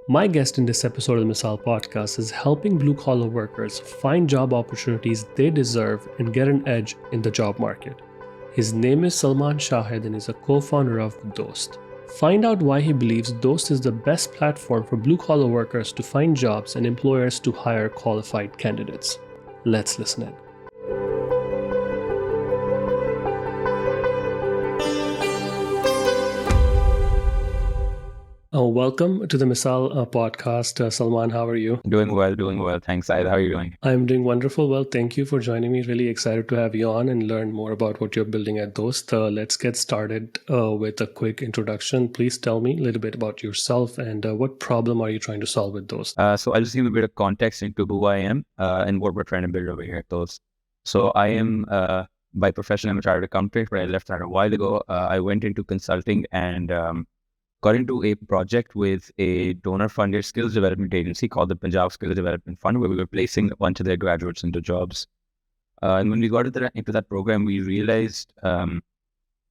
My guest in this episode of the Misaal podcast is helping blue collar workers find job opportunities they deserve and get an edge in the job market. His name is Salman Shahid and is a co founder of Dost. Find out why he believes Dost is the best platform for blue collar workers to find jobs and employers to hire qualified candidates. Let's listen in. Welcome to the Misaal podcast. Salman, how are you? Doing well. Thanks, Syed. How are you doing? I'm doing wonderful. Well, thank you for joining me. Really excited to have you on and learn more about what you're building at Dost. Let's get started with a quick introduction. Please tell me a little bit about yourself and what problem are you trying to solve with Dost? So I'll just give a bit of context into who I am and what we're trying to build over here at Dost. So I am, by profession, I'm a chartered accountant, but I left that a while ago. I went into consulting and got into a project with a donor-funded skills development agency called the Punjab Skills Development Fund, where we were placing a bunch of their graduates into jobs. And when we got into that program, we realized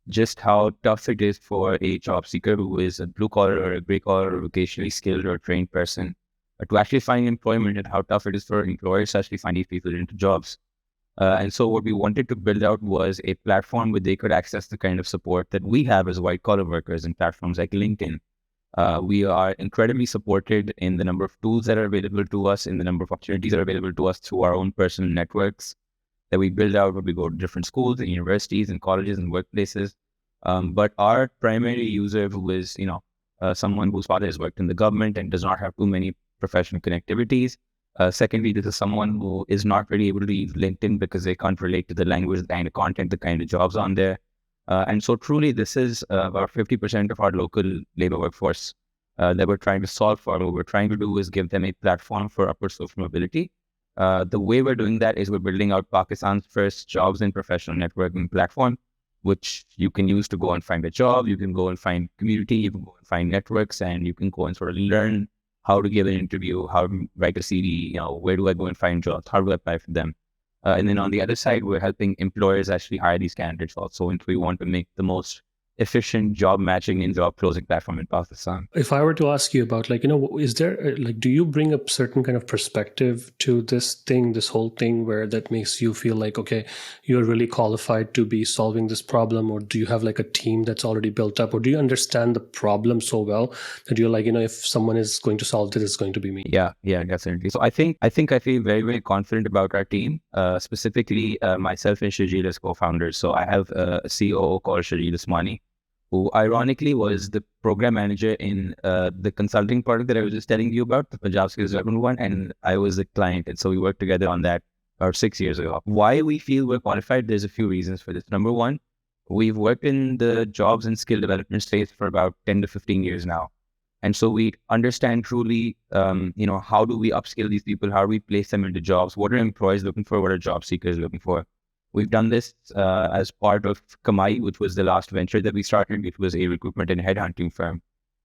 just how tough it is for a job seeker who is a blue-collar or a gray-collar or vocationally skilled or trained person to actually find employment, and how tough it is for employers to actually find these people into jobs. And so what we wanted to build out was a platform where they could access the kind of support that we have as white-collar workers in platforms like LinkedIn. We are incredibly supported in the number of tools that are available to us, in the number of opportunities that are available to us through our own personal networks that we build out when we go to different schools and universities and colleges and workplaces. But our primary user, who is someone whose father has worked in the government and does not have too many professional connectivities. Secondly, this is someone who is not really able to use LinkedIn because they can't relate to the language, the kind of content, the kind of jobs on there. And so truly, this is about 50% of our local labor workforce that we're trying to solve for. What we're trying to do is give them a platform for upward social mobility. The way we're doing that is we're building out Pakistan's first jobs and professional networking platform, which you can use to go and find a job. You can go and find community, you can go and find networks, and you can go and sort of learn how to give an interview, how to write a CV, where do I go and find jobs, how do I apply for them? And then on the other side, we're helping employers actually hire these candidates also, and we want to make the most efficient job matching and job closing platform in Pakistan. If I were to ask you about, is there, do you bring a certain kind of perspective to this whole thing, where that makes you feel like, okay, you're really qualified to be solving this problem? Or do you have like a team that's already built up? Or do you understand the problem so well that you're like, if someone is going to solve this, it's going to be me? Yeah, definitely. So I think I feel very, very confident about our team, specifically myself and Shajil as co-founders. So I have a COO called Shajil Usmani, who ironically was the program manager in the consulting product that I was just telling you about, the Punjab Skills Development one, and I was the client. And so we worked together on that about 6 years ago. Why we feel we're qualified, there's a few reasons for this. Number one, we've worked in the jobs and skill development space for about 10 to 15 years now. And so we understand truly, how do we upskill these people? How do we place them into jobs? What are employees looking for? What are job seekers looking for? We've done this as part of Kamai, which was the last venture that we started. It was a recruitment and headhunting firm.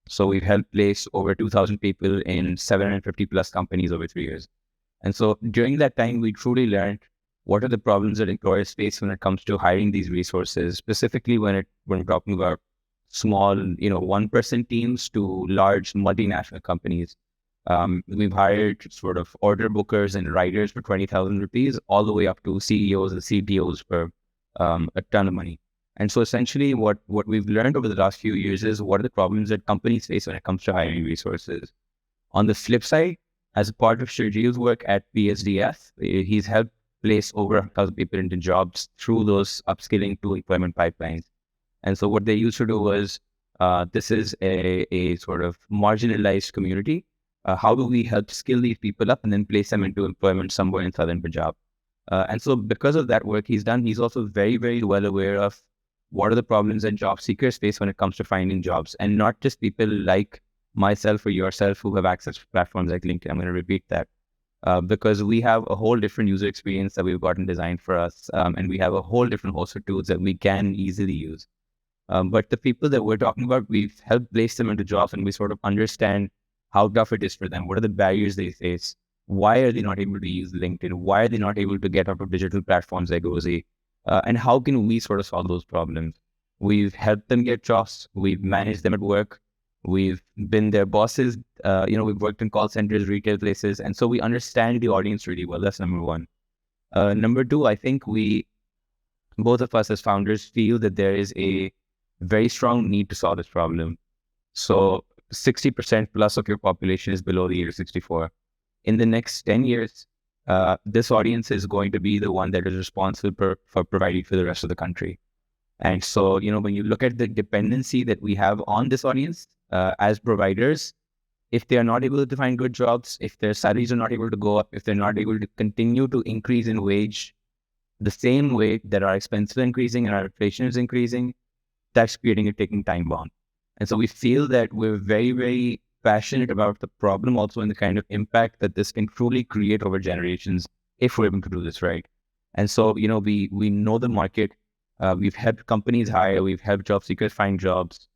So we've helped place over 2,000 people in 750 plus companies over 3 years. And so during that time, we truly learned what are the problems that employers face when it comes to hiring these resources, specifically when we're talking about small, one-person teams to large multinational companies. We've hired sort of order bookers and writers for 20,000 rupees, all the way up to CEOs and CTOs for a ton of money. And so essentially what we've learned over the last few years is what are the problems that companies face when it comes to hiring resources. On the flip side, as a part of Shajil's work at PSDF, he's helped place over 1,000 people into jobs through those upskilling to employment pipelines. And so what they used to do was, this is a sort of marginalized community. How do we help skill these people up and then place them into employment somewhere in Southern Punjab? And so because of that work he's done, he's also very, very well aware of what are the problems that job seekers face when it comes to finding jobs, and not just people like myself or yourself who have access to platforms like LinkedIn. I'm going to repeat that because we have a whole different user experience that we've gotten designed for us, and we have a whole different host of tools that we can easily use. But the people that we're talking about, we've helped place them into jobs, and we sort of understand how tough it is for them. What are the barriers they face? Why are they not able to use LinkedIn? Why are they not able to get out of digital platforms like Rosie? And how can we sort of solve those problems? We've helped them get jobs. We've managed them at work. We've been their bosses we've worked in call centers, retail places, and so we understand the audience really well. That's number one. Number two, I think both of us as founders feel that there is a very strong need to solve this problem. So 60% plus of your population is below the age of 64. In the next 10 years, this audience is going to be the one that is responsible for providing for the rest of the country. And so, when you look at the dependency that we have on this audience as providers, if they are not able to find good jobs, if their salaries are not able to go up, if they're not able to continue to increase in wage the same way that our expenses are increasing and our inflation is increasing, that's creating a ticking time bomb. And so we feel that we're very, very passionate about the problem also and the kind of impact that this can truly create over generations if we're able to do this right. And so, we know the market. We've helped companies hire. We've helped job seekers find jobs.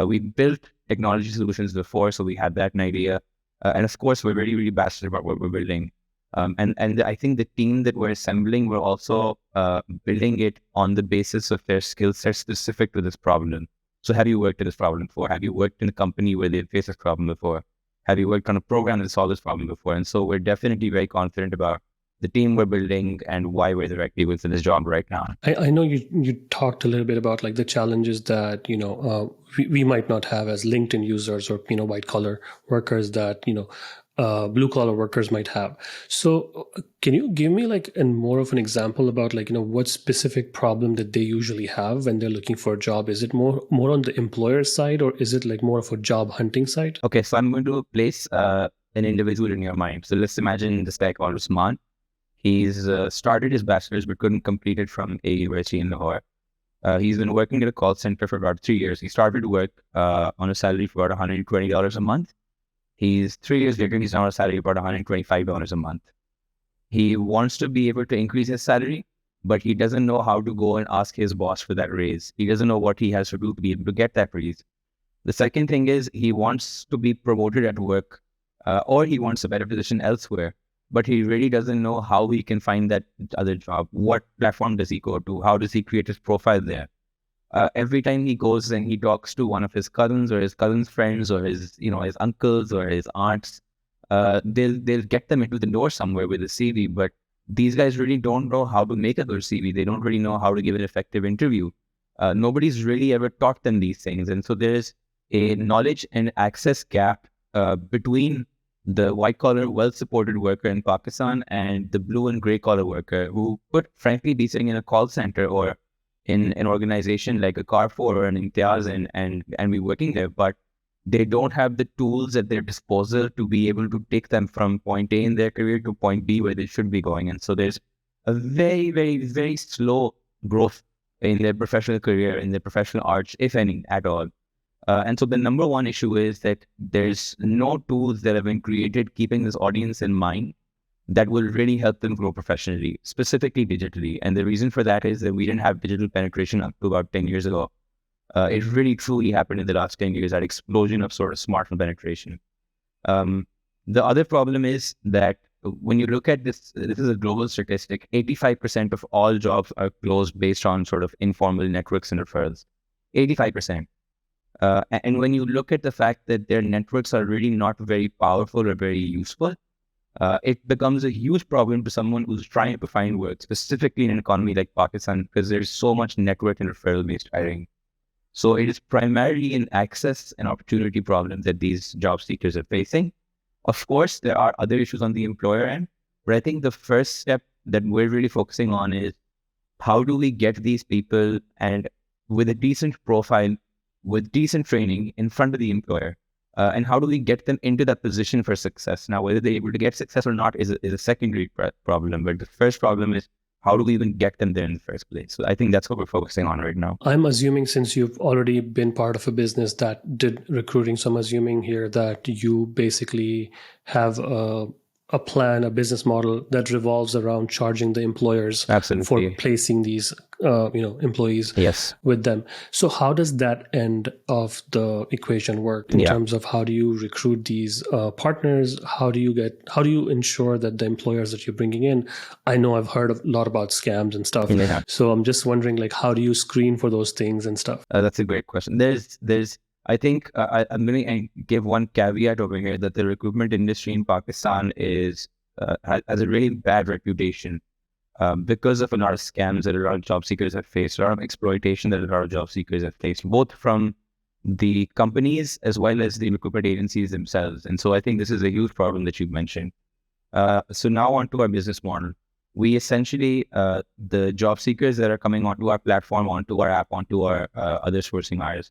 We've built technology solutions before, so we had that idea. And of course, we're really, really passionate about what we're building. And I think the team that we're assembling, we're also building it on the basis of their skill set specific to this problem. So have you worked in this problem before? Have you worked in a company where they've faced this problem before? Have you worked on a program that solved this problem before? And so we're definitely very confident about the team we're building and why we're directly within this job right now. I know you talked a little bit about like the challenges that we might not have as LinkedIn users or white collar workers that blue collar workers might have. So can you give me like more of an example about like what specific problem that they usually have when they're looking for a job? Is it more on the employer side, or is it like more of a job hunting side? Okay, so I'm going to place an individual in your mind. So let's imagine this guy called Usman. He's started his bachelor's but couldn't complete it from a university in Lahore. He's been working at a call center for about 3 years. He started work on a salary for about $120 a month. He's 3 years later, he's now on a salary of about $125 a month. He wants to be able to increase his salary, but he doesn't know how to go and ask his boss for that raise. He doesn't know what he has to do to be able to get that raise. The second thing is he wants to be promoted at work or he wants a better position elsewhere, but he really doesn't know how he can find that other job. What platform does he go to? How does he create his profile there? Every time he goes and he talks to one of his cousins or his cousin's friends or his uncles or his aunts, they'll get them into the door somewhere with a CV. But these guys really don't know how to make a good CV. They don't really know how to give an effective interview. Nobody's really ever taught them these things. And so there's a knowledge and access gap between the white-collar, well-supported worker in Pakistan and the blue and gray-collar worker who could, frankly, be sitting in a call center or in an organization like a Carrefour or an Imtiaz and be working there, but they don't have the tools at their disposal to be able to take them from point A in their career to point B where they should be going. And so there's a very, very, very slow growth in their professional career, in their professional arch, if any, at all. And so the number one issue is that there's no tools that have been created keeping this audience in mind that will really help them grow professionally, specifically digitally. And the reason for that is that we didn't have digital penetration up to about 10 years ago. It really truly happened in the last 10 years, that explosion of sort of smartphone penetration. The other problem is that when you look at this is a global statistic, 85% of all jobs are closed based on sort of informal networks and referrals. 85%. And when you look at the fact that their networks are really not very powerful or very useful, it becomes a huge problem to someone who's trying to find work, specifically in an economy like Pakistan, because there's so much network and referral-based hiring. So it is primarily an access and opportunity problem that these job seekers are facing. Of course, there are other issues on the employer end, but I think the first step that we're really focusing on is how do we get these people and with a decent profile, with decent training in front of the employer, and how do we get them into that position for success? Now, whether they're able to get success or not is a secondary problem, but the first problem is how do we even get them there in the first place? So I think that's what we're focusing on right now. I'm assuming since you've already been part of a business that did recruiting, so I'm assuming here that you basically have a plan, a business model that revolves around charging the employers Absolutely. for placing these employees Yes. with them. So how does that end of the equation work in terms of how do you recruit these partners? How do you ensure that the employers that you're bringing in? I know I've heard a lot about scams and stuff. Yeah. So I'm just wondering, like, how do you screen for those things and stuff? That's a great question. There's I think I'm going to give one caveat over here that the recruitment industry in Pakistan has a really bad reputation because of a lot of scams that a lot of job seekers have faced, a lot of exploitation that a lot of job seekers have faced, both from the companies as well as the recruitment agencies themselves. And so I think this is a huge problem that you've mentioned. So now onto our business model. We essentially, the job seekers that are coming onto our platform, onto our app, onto our other sourcing hires,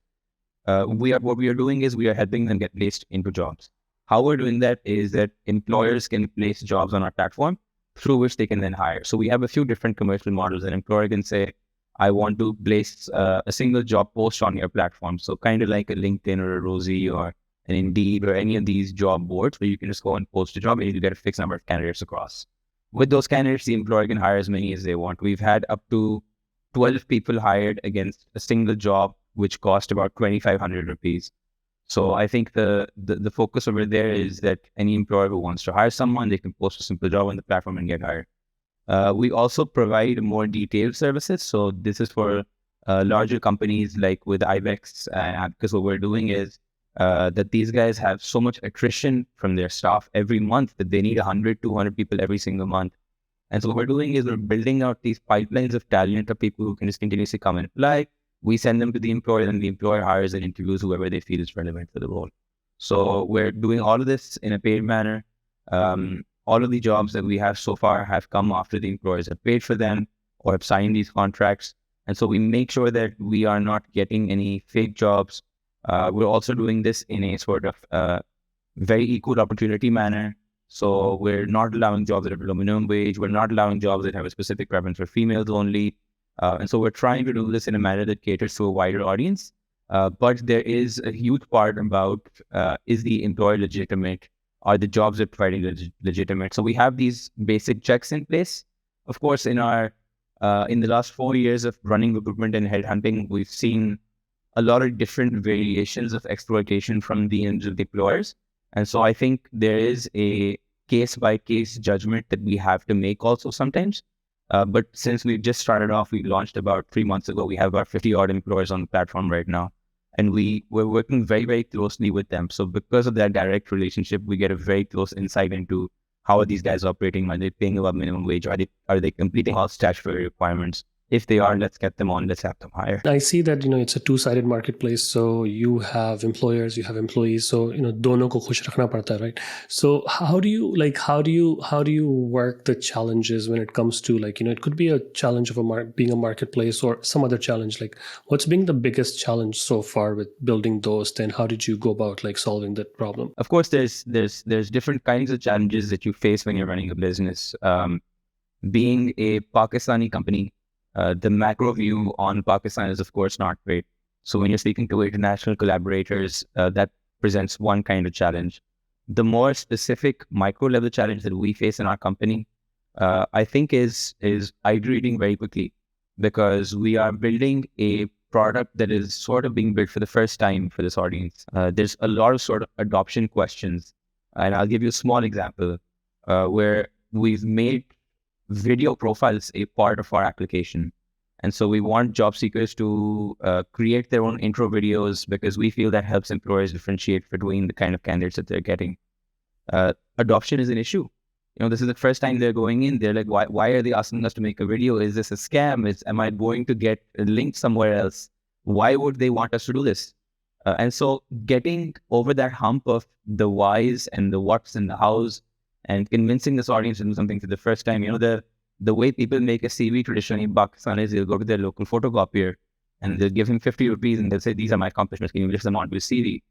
what we are doing is we are helping them get placed into jobs. How we're doing that is that employers can place jobs on our platform through which they can then hire. So we have a few different commercial models. An employer can say, I want to place a single job post on your platform. So kind of like a LinkedIn or a Rosie or an Indeed or any of these job boards where you can just go and post a job and you get a fixed number of candidates across. With those candidates, the employer can hire as many as they want. We've had up to 12 people hired against a single job, which cost about 2,500 rupees. So I think the focus over there is that any employer who wants to hire someone, they can post a simple job on the platform and get hired. We also provide more detailed services. So this is for larger companies like with Ibex, because what we're doing is that these guys have so much attrition from their staff every month that they need 100, 200 people every single month. And so what we're doing is we're building out these pipelines of talent of people who can just continuously come and apply. We send them to the employer, and the employer hires and interviews whoever they feel is relevant for the role. So we're doing all of this in a paid manner. All of the jobs that we have so far have come after the employers have paid for them or have signed these contracts. And so we make sure that we are not getting any fake jobs. We're also doing this in a sort of very equal opportunity manner. So we're not allowing jobs that are below minimum wage. We're not allowing jobs that have a specific preference for females only. And so we're trying to do this in a manner that caters to a wider audience. But there is a huge part about is the employer legitimate? Are the jobs they're providing legitimate? So we have these basic checks in place. Of course, in the last 4 years of running recruitment and headhunting, we've seen a lot of different variations of exploitation from the ends of the employers. And so I think there is a case-by-case judgment that we have to make also sometimes. But since we've just started off, we launched about 3 months ago. We have about 50 odd employers on the platform right now. And we're working very, very closely with them. So because of that direct relationship, we get a very close insight into how are these guys operating? Are they paying above minimum wage? Are they completing all statutory requirements? If they are, let's get them on. Let's have them hire. I see that, it's a two-sided marketplace. So you have employers, you have employees. So, dono ko khush rakhna padta hai, right? So how do you work the challenges when it comes to it could be a challenge of being a marketplace or some other challenge. Like what's been the biggest challenge so far with building Dost, and how did you go about solving that problem? Of course, there's different kinds of challenges that you face when you're running a business. Being a Pakistani company, the macro view on Pakistan is, of course, not great. So when you're speaking to international collaborators, that presents one kind of challenge. The more specific micro level challenge that we face in our company, I think is iterating very quickly, because we are building a product that is sort of being built for the first time for this audience. There's a lot of sort of adoption questions. And I'll give you a small example where we've made video profiles a part of our application. And so we want job seekers to create their own intro videos, because we feel that helps employers differentiate between the kind of candidates that they're getting. Adoption is an issue. This is the first time they're going in. They're like, why are they asking us to make a video? Is this a scam? Am I going to get a link somewhere else? Why would they want us to do this? And so getting over that hump of the whys and the whats and the hows, and convincing this audience to do something for the first time. The way people make a CV traditionally in Pakistan is they'll go to their local photocopier and they'll give him 50 rupees and they'll say, these are my accomplishments, can you list them onto a CV?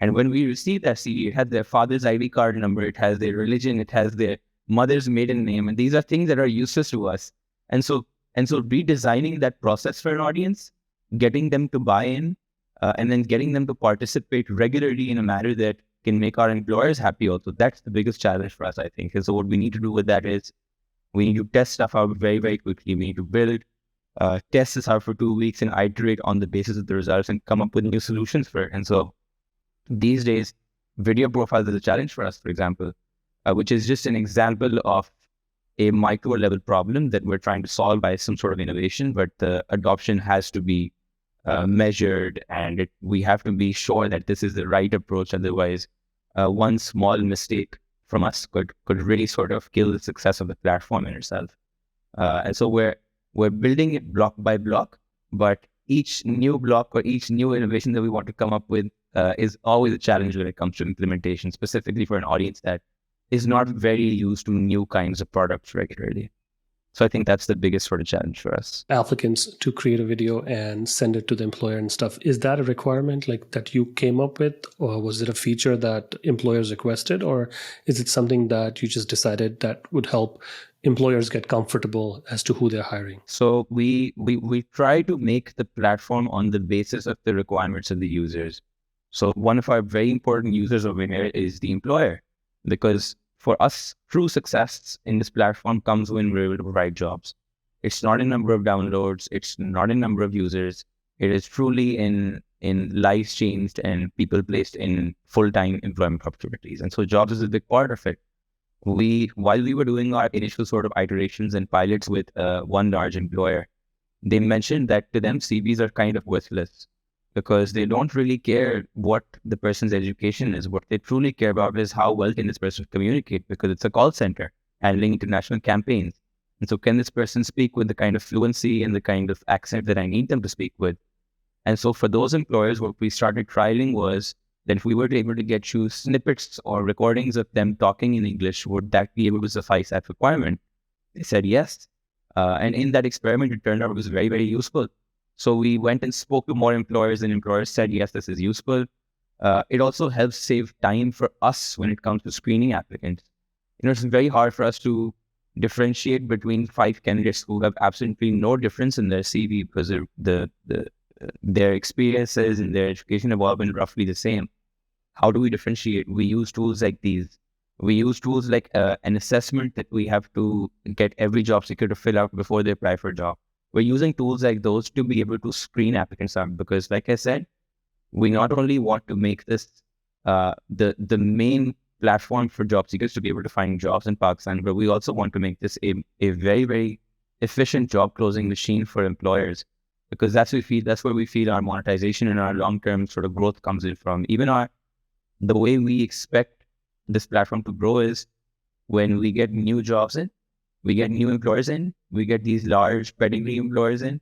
And when we receive that CV, it has their father's ID card number, it has their religion, it has their mother's maiden name, and these are things that are useless to us. And so redesigning that process for an audience, getting them to buy in, and then getting them to participate regularly in a manner that can make our employers happy also. That's the biggest challenge for us, I think. And so what we need to do with that is we need to test stuff out very, very quickly. We need to build, test this out for 2 weeks and iterate on the basis of the results and come up with new solutions for it. And so these days, video profiles is a challenge for us, for example, which is just an example of a micro level problem that we're trying to solve by some sort of innovation, but the adoption has to be measured, and we have to be sure that this is the right approach. Otherwise, one small mistake from us could really sort of kill the success of the platform in itself. And so we're building it block by block, but each new block or each new innovation that we want to come up with is always a challenge when it comes to implementation, specifically for an audience that is not very used to new kinds of products regularly. So I think that's the biggest sort of challenge for us. Applicants to create a video and send it to the employer and stuff. Is that a requirement like that you came up with, or was it a feature that employers requested, or is it something that you just decided that would help employers get comfortable as to who they're hiring? So we try to make the platform on the basis of the requirements of the users. So one of our very important users over here is the employer, because for us, true success in this platform comes when we're able to provide jobs. It's not in number of downloads. It's not in number of users. It is truly in lives changed and people placed in full-time employment opportunities. And so jobs is a big part of it. While we were doing our initial sort of iterations and pilots with one large employer, they mentioned that to them, CVs are kind of worthless because they don't really care what the person's education is. What they truly care about is how well can this person communicate, because it's a call center handling international campaigns. And so can this person speak with the kind of fluency and the kind of accent that I need them to speak with? And so for those employers, what we started trialing was that if we were able to get you snippets or recordings of them talking in English, would that be able to suffice that requirement? They said yes. And in that experiment, it turned out it was very, very useful. So we went and spoke to more employers, and employers said, yes, this is useful. It also helps save time for us when it comes to screening applicants. It's very hard for us to differentiate between 5 candidates who have absolutely no difference in their CV because their experiences and their education have all been roughly the same. How do we differentiate? We use tools like these. We use tools like an assessment that we have to get every job seeker to fill out before they apply for a job. We're using tools like those to be able to screen applicants out, because like I said, we not only want to make this the main platform for job seekers to be able to find jobs in Pakistan, but we also want to make this a very, very efficient job closing machine for employers, because that's where we feel our monetization and our long-term sort of growth comes in from. Even the way we expect this platform to grow is when we get new jobs in, we get new employers in, we get these large pedigree employers in.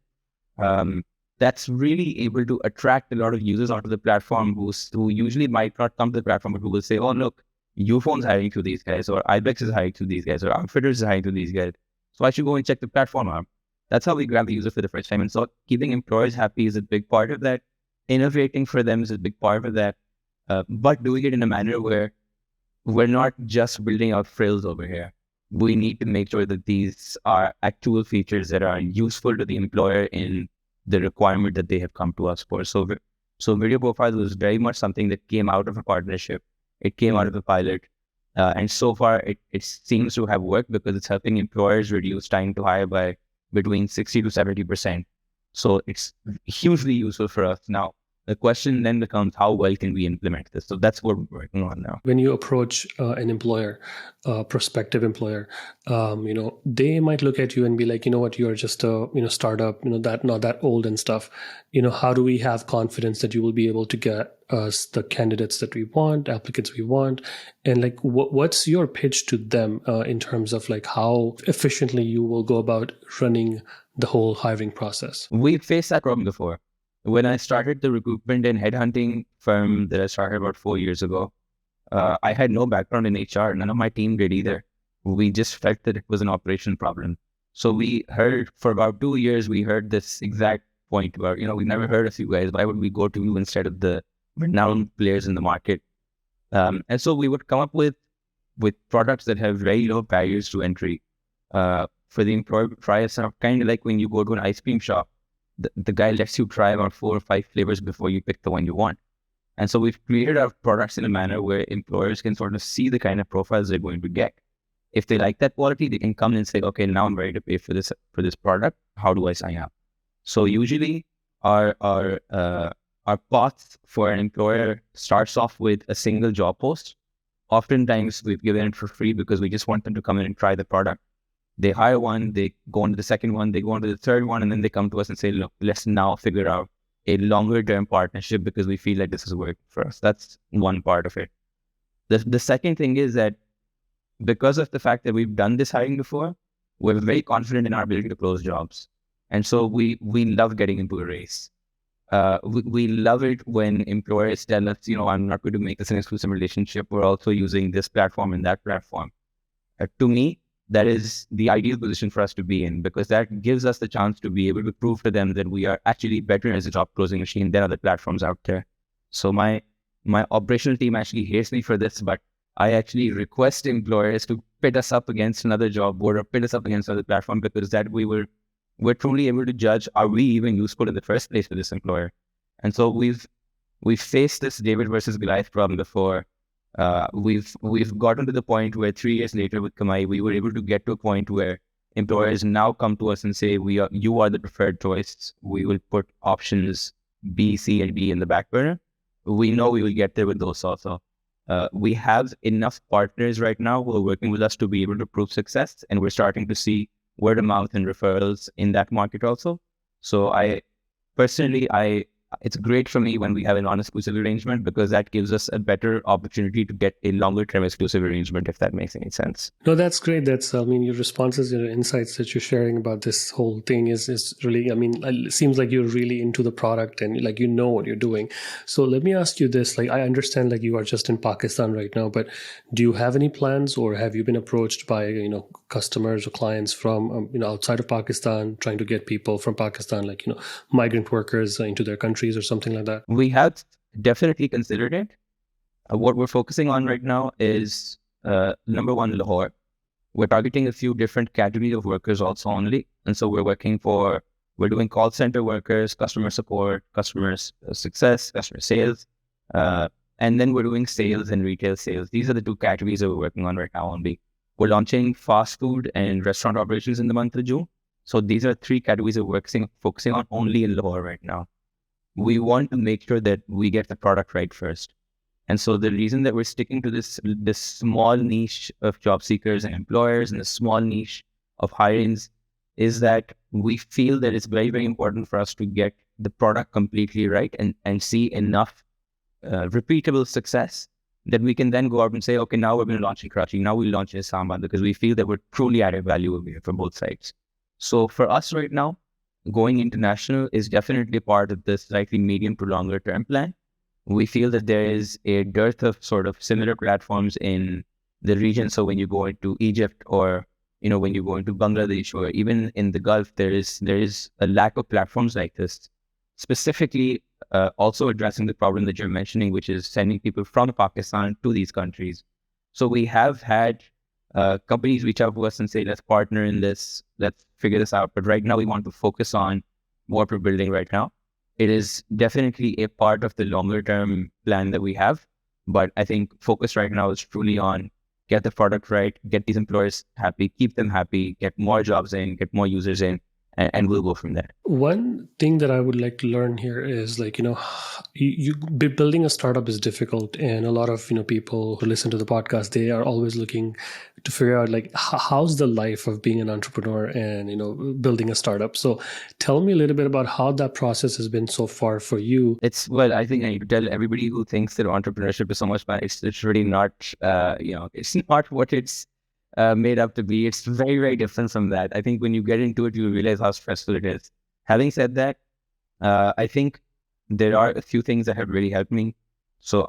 That's really able to attract a lot of users onto the platform who usually might not come to the platform, but who will say, oh, look, Uphone's hiring through these guys, or Ibex is hiring through these guys, or Outfitters is hiring through these guys. So I should go and check the platform out. That's how we grab the user for the first time. And so keeping employers happy is a big part of that. Innovating for them is a big part of that. But doing it in a manner where we're not just building out frills over here. We need to make sure that these are actual features that are useful to the employer in the requirement that they have come to us for. So Video Profiles was very much something that came out of a partnership. It came out of a pilot. And so far, it seems to have worked because it's helping employers reduce time to hire by between 60 to 70%. So it's hugely useful for us. Now, the question then becomes, how well can we implement this? So that's what we're working on now. When you approach an employer, prospective employer, they might look at you and be like, you know what, you're just a startup, that not that old and stuff. How do we have confidence that you will be able to get us the candidates that we want, applicants we want, and like what's your pitch to them in terms of like how efficiently you will go about running the whole hiring process? We've faced that problem before. When I started the recruitment and headhunting firm that I started about 4 years ago, I had no background in HR. None of my team did either. We just felt that it was an operational problem. So we heard for about 2 years, we heard this exact point about, we never heard of you guys. Why would we go to you instead of the renowned players in the market? And so we would come up with products that have very low barriers to entry for the employer to try us out, kind of like when you go to an ice cream shop. The guy lets you try about 4 or 5 flavors before you pick the one you want. And so we've created our products in a manner where employers can sort of see the kind of profiles they're going to get. If they like that quality, they can come and say, okay, now I'm ready to pay for this product. How do I sign up? So usually our path for an employer starts off with a single job post. Oftentimes we've given it for free because we just want them to come in and try the product. They hire one, they go on to the second one, they go on to the third one, and then they come to us and say, look, let's now figure out a longer term partnership because we feel like this is working for us. That's one part of it. The second thing is that because of the fact that we've done this hiring before, we're very confident in our ability to close jobs. And so we love getting into a race. We love it when employers tell us, I'm not going to make this an exclusive relationship. We're also using this platform and that platform. To me, that is the ideal position for us to be in, because that gives us the chance to be able to prove to them that we are actually better as a job closing machine than other platforms out there. So my operational team actually hates me for this, but I actually request employers to pit us up against another job board or pit us up against another platform, because that we're truly able to judge, are we even useful in the first place for this employer? And so we've faced this David versus Goliath problem before. We've gotten to the point where 3 years later with Kamai, we were able to get to a point where employers now come to us and say, you are the preferred choice. We will put options B, C, and D in the back burner. We know we will get there with those also. We have enough partners right now who are working with us to be able to prove success, and we're starting to see word of mouth and referrals in that market also. So personally, it's great for me when we have a non-exclusive arrangement, because that gives us a better opportunity to get a longer-term exclusive arrangement, if that makes any sense. No, that's great. Your responses, your insights that you're sharing about this whole thing is really, it seems like you're really into the product and like, what you're doing. So let me ask you this, like, I understand like you are just in Pakistan right now, but do you have any plans, or have you been approached by, customers or clients from, outside of Pakistan, trying to get people from Pakistan, like, migrant workers into their countries or something like that? We have definitely considered it. What we're focusing on right now is number one, Lahore. We're targeting a few different categories of workers also only. And so we're doing call center workers, customer support, customer success, customer sales. And then we're doing sales and retail sales. These are the two categories that we're working on right now only. We're launching fast food and restaurant operations in the month of June. So these are 3 categories we're focusing on only in Lahore right now. We want to make sure that we get the product right first. And so the reason that we're sticking to this small niche of job seekers and employers and a small niche of hirings is that we feel that it's very, very important for us to get the product completely right and see enough repeatable success that we can then go out and say, okay, now we're going to launch in Karachi, now we'll launch in Islamabad, because we feel that we're truly added value over here for both sides. So for us right now, going international is definitely part of this slightly medium to longer term plan. We feel that there is a dearth of sort of similar platforms in the region. So when you go into Egypt, or when you go into Bangladesh, or even in the Gulf, there is a lack of platforms like this, specifically also addressing the problem that you're mentioning, which is sending people from Pakistan to these countries. So we have had companies reach out to us and say, let's partner in this, let's figure this out. But right now we want to focus on what we're building right now. It is definitely a part of the longer term plan that we have. But I think focus right now is truly on get the product right, get these employers happy, keep them happy, get more jobs in, get more users in, and we'll go from there. One thing that I would like to learn here is like, building a startup is difficult. And a lot of, people who listen to the podcast, they are always looking to figure out like, how's the life of being an entrepreneur and, building a startup. So tell me a little bit about how that process has been so far for you. I think I need to tell everybody who thinks that entrepreneurship is so much fun, it's really not, it's not what it's made up to be. It's very, very different from that. I think when you get into it, you realize how stressful it is. Having said that, I think there are a few things that have really helped me. So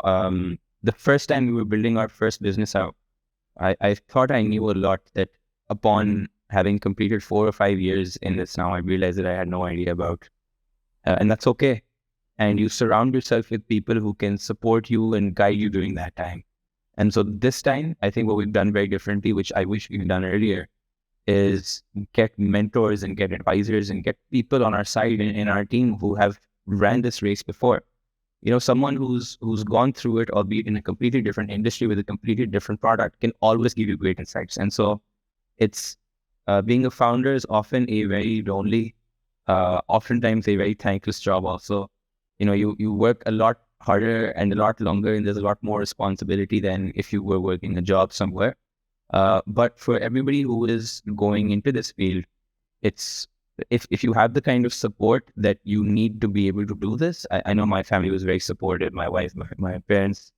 the first time we were building our first business out, I thought I knew a lot that upon having completed 4 or 5 years in this now, I realized that I had no idea about. And that's okay. And you surround yourself with people who can support you and guide you during that time. And so this time, I think what we've done very differently, which I wish we'd done earlier, is get mentors and get advisors and get people on our side in our team who have ran this race before. Someone who's gone through it, albeit in a completely different industry with a completely different product, can always give you great insights. And so it's being a founder is often a very lonely, oftentimes a very thankless job also. You work a lot harder and a lot longer, and there's a lot more responsibility than if you were working a job somewhere. But for everybody who is going into this field, it's if you have the kind of support that you need to be able to do this, I know my family was very supportive, my wife, my parents.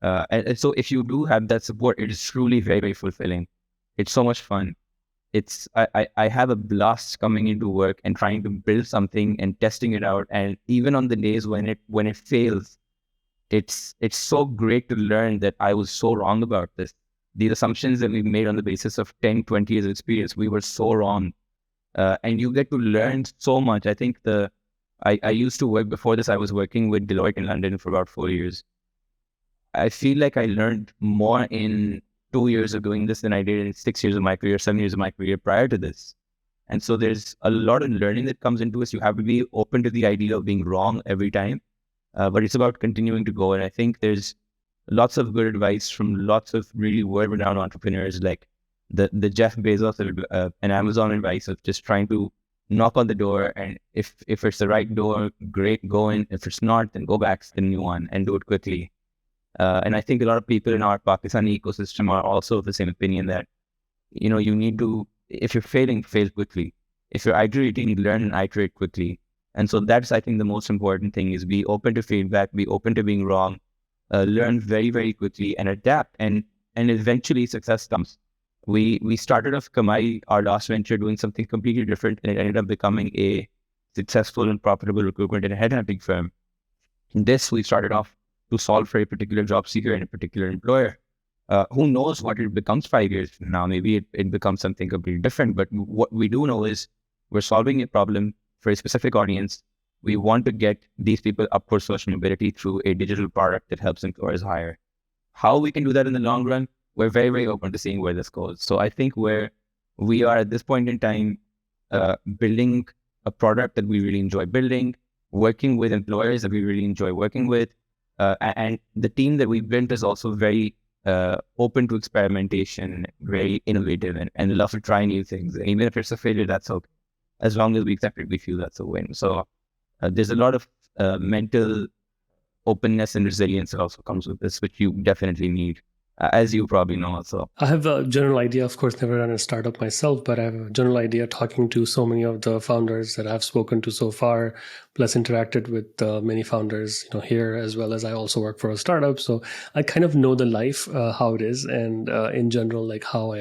And so if you do have that support, it is truly very, very fulfilling. It's so much fun. I have a blast coming into work and trying to build something and testing it out. And even on the days when it fails, it's so great to learn that I was so wrong about this. These assumptions that we made on the basis of 10, 20 years of experience, we were so wrong. And you get to learn so much. I think I used to work before this. I was working with Deloitte in London for about 4 years. I feel like I learned more in 2 years of doing this than I did in 6 years of my career, 7 years of my career prior to this. And so there's a lot of learning that comes into this. You have to be open to the idea of being wrong every time, but it's about continuing to go. And I think there's lots of good advice from lots of really world-renowned entrepreneurs, like the Jeff Bezos and Amazon advice of just trying to knock on the door, and if it's the right door, great, go in. If it's not, then go back to the new one and do it quickly. And I think a lot of people in our Pakistani ecosystem are also of the same opinion that, you need to, if you're failing, fail quickly. If you're iterating, learn and iterate quickly. And so that's, I think, the most important thing is be open to feedback, be open to being wrong, learn very, very quickly and adapt. And eventually success comes. We started off Kamai, our last venture, doing something completely different, and it ended up becoming a successful and profitable recruitment and headhunting firm. In this, we started off to solve for a particular job seeker and a particular employer. Who knows what it becomes 5 years from now? Maybe it becomes something completely different. But what we do know is we're solving a problem for a specific audience. We want to get these people up for social mobility through a digital product that helps employers hire. How we can do that in the long run, we're very, very open to seeing where this goes. So I think where we are at this point in time, building a product that we really enjoy building, working with employers that we really enjoy working with, and the team that we built is also very open to experimentation, very innovative, and love to try new things. And even if it's a failure, that's okay. As long as we accept it, we feel that's a win. So there's a lot of mental openness and resilience that also comes with this, which you definitely need, as you probably know also. I have a general idea, of course, never run a startup myself, but I have a general idea talking to so many of the founders that I've spoken to so far, plus interacted with many founders, here, as well as I also work for a startup. So I kind of know the life, how it is, and in general, like how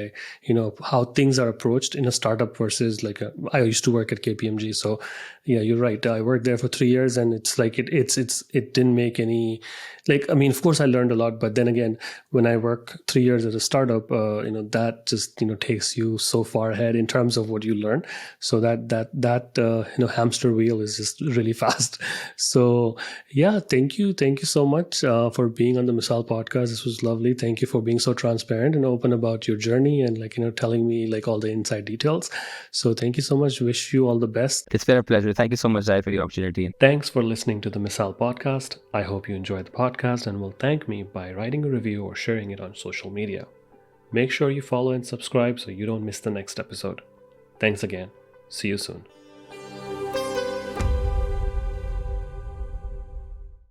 how things are approached in a startup versus I used to work at KPMG. So yeah, you're right. I worked there for 3 years, and it's like it didn't make any, of course I learned a lot, but then again, when I work 3 years at a startup, that just, takes you so far ahead in terms of what you learn. So that hamster wheel is just really fast. So yeah, thank you so much for being on the Misaal podcast. This was lovely. Thank you for being so transparent and open about your journey and telling me all the inside details. So thank you so much. Wish you all the best. It's been a pleasure. Thank you so much, Zai, for the opportunity. Thanks for listening to the Misaal podcast. I hope you enjoyed the podcast and will thank me by writing a review or sharing it on social media. Make sure you follow and subscribe so you don't miss the next episode. Thanks again. See you soon.